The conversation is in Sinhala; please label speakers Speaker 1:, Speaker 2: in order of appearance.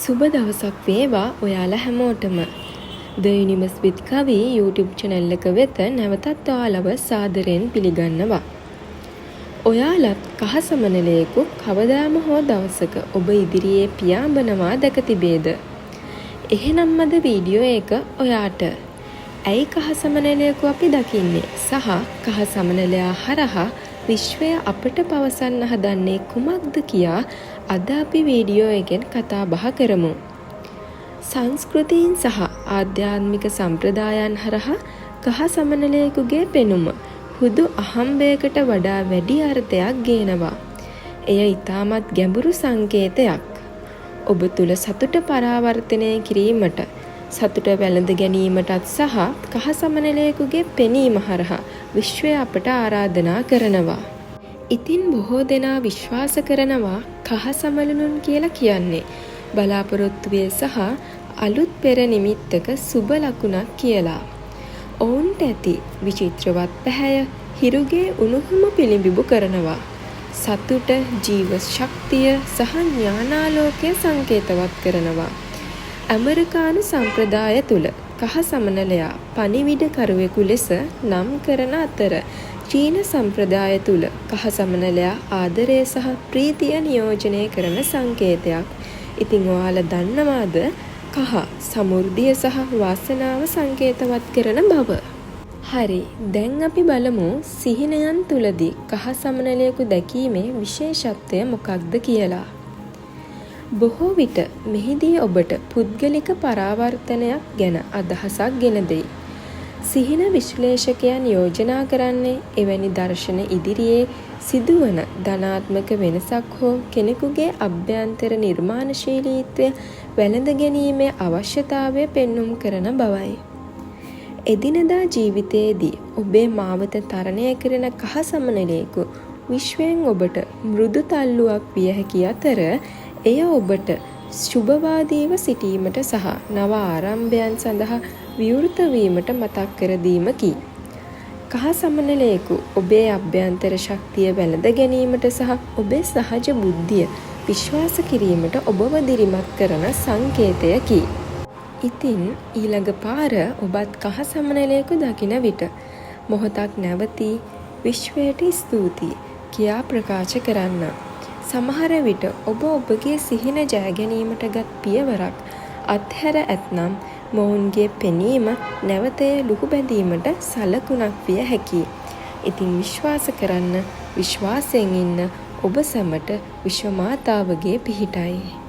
Speaker 1: සුබ දවසක් වේවා ඔයාලා හැමෝටම. The Universe with Kavi YouTube channel එක වෙත නැවතත් ඔයාලව සාදරයෙන් පිළිගන්නවා. ඔයාලත් කහ සමනලයෙකු කවදාම හෝ දවසක ඔබ ඉදිරියේ පියාඹනවා දැක තිබේද? එහෙනම් අද වීඩියෝ එක ඔයාට ඇයි කහ සමනලයෙකු අපි දකින්නේ සහ කහ සමනලයා හරහා විශ්වය අපට පවසන්න හදන්නේ කුමක්ද කියා අද අපි වීඩියෝ එකෙන් කතා බහ කරමු. සංස්කෘතීන් සහ ආධ්‍යාත්මික සම්ප්‍රදායන් හරහා කහ සමනලයෙකුගේ පෙනුම හුදු අහම්බයකට වඩා වැඩි අර්ථයක් ගේනවා. එය ඊටමත් ගැඹුරු සංකේතයක්. ඔබ තුල සතුට පරාවර්තනය කිරීමට, සතුට වැළඳ ගැනීමටත් සහ කහ සමනලයෙකුගේ පෙනීම හරහා විශ්වය අපට ආරාධනා කරනවා. ඉතින් බොහෝ දෙනා විශ්වාස කරනවා කහ සමනලුන් කියලා කියන්නේ බලාපොරොත්තුවේ සහ අලුත් පෙර නිමිත්තක සුබ ලකුණක් කියලා. ඔවුන්ට ඇති විචිත්‍රවත් පැහැය හිරුගේ උණුහුම පිළිඹු කරනවා. සතුට, ජීව ශක්තිය සහ ඥානාලෝකය සංකේතවත් කරනවා. ඇමරිකානු සම්ප්‍රදාය තුල කහ සමනලයා පණිවිඩකරුවෙකු ලෙස නම් කරන අතර චීන සම්ප්‍රදාය තුල කහ සමනලයා ආදරය සහ ප්‍රීතිය නියෝජනය කරන සංකේතයක්. ඉතින් ඔයාලා දන්නවාද කහ සමෘද්ධිය සහ වාසනාව සංකේතවත් කරන බව? හරි, දැන් අපි බලමු සිහිනයන් තුලදී කහ සමනලයෙකු දැකීමේ විශේෂත්වය මොකක්ද කියලා. බොහෝ විට මෙහිදී ඔබට පුද්ගලික පරාවර්තනයක් ගැන අදහසක් ගෙන දෙයි. සිහින විශ්ලේෂකයන් යෝජනා කරන්නේ එවැනි දර්ශන ඉදිරියේ සිදුවන ධනාත්මක වෙනසක් හෝ කෙනෙකුගේ අභ්‍යන්තර නිර්මාණශීලීත්වය වැළඳ ගැනීමේ අවශ්‍යතාවය පෙන්눔 කරන බවයි. එදිනදා ජීවිතයේදී ඔබේ මාවත තරණය කරන කහ සමනලයෙකු විශ්වයෙන් ඔබට මෘදු තල්ලුවක් විය හැකි අතර එය ඔබට සුබවාදීව සිටීමට සහ නව ආරම්භයන් සඳහා විවෘත වීමට මතක් කර දීමකි. කහ සමනලයෙකු ඔබේ අභ්‍යන්තර ශක්තිය වැළඳ ගැනීමට සහ ඔබේ සහජ බුද්ධිය විශ්වාස කිරීමට ඔබව දිරිමත් කරන සංකේතයකි. ඉතින් ඊළඟ පාර ඔබත් කහ සමනලයෙකු දකින විට මොහොතක් නැවතී විශ්වයට ස්තුතියි කියා ප්‍රකාශ කරන්න. සමහර විට ඔබ ඔබගේ සිහින ජය ගැනීමටගත් පියවරක් අත්හැර ඇතනම් මොවුන්ගේ පෙනීම නැවතය ලුහු බැඳීමට සලකුණක් විය හැකියි. ඉතින් විශ්වාස කරන්න, විශ්වාසයෙන් ඉන්න ඔබ සැමට විශ්ව මාතාවගේ පිහිටයි.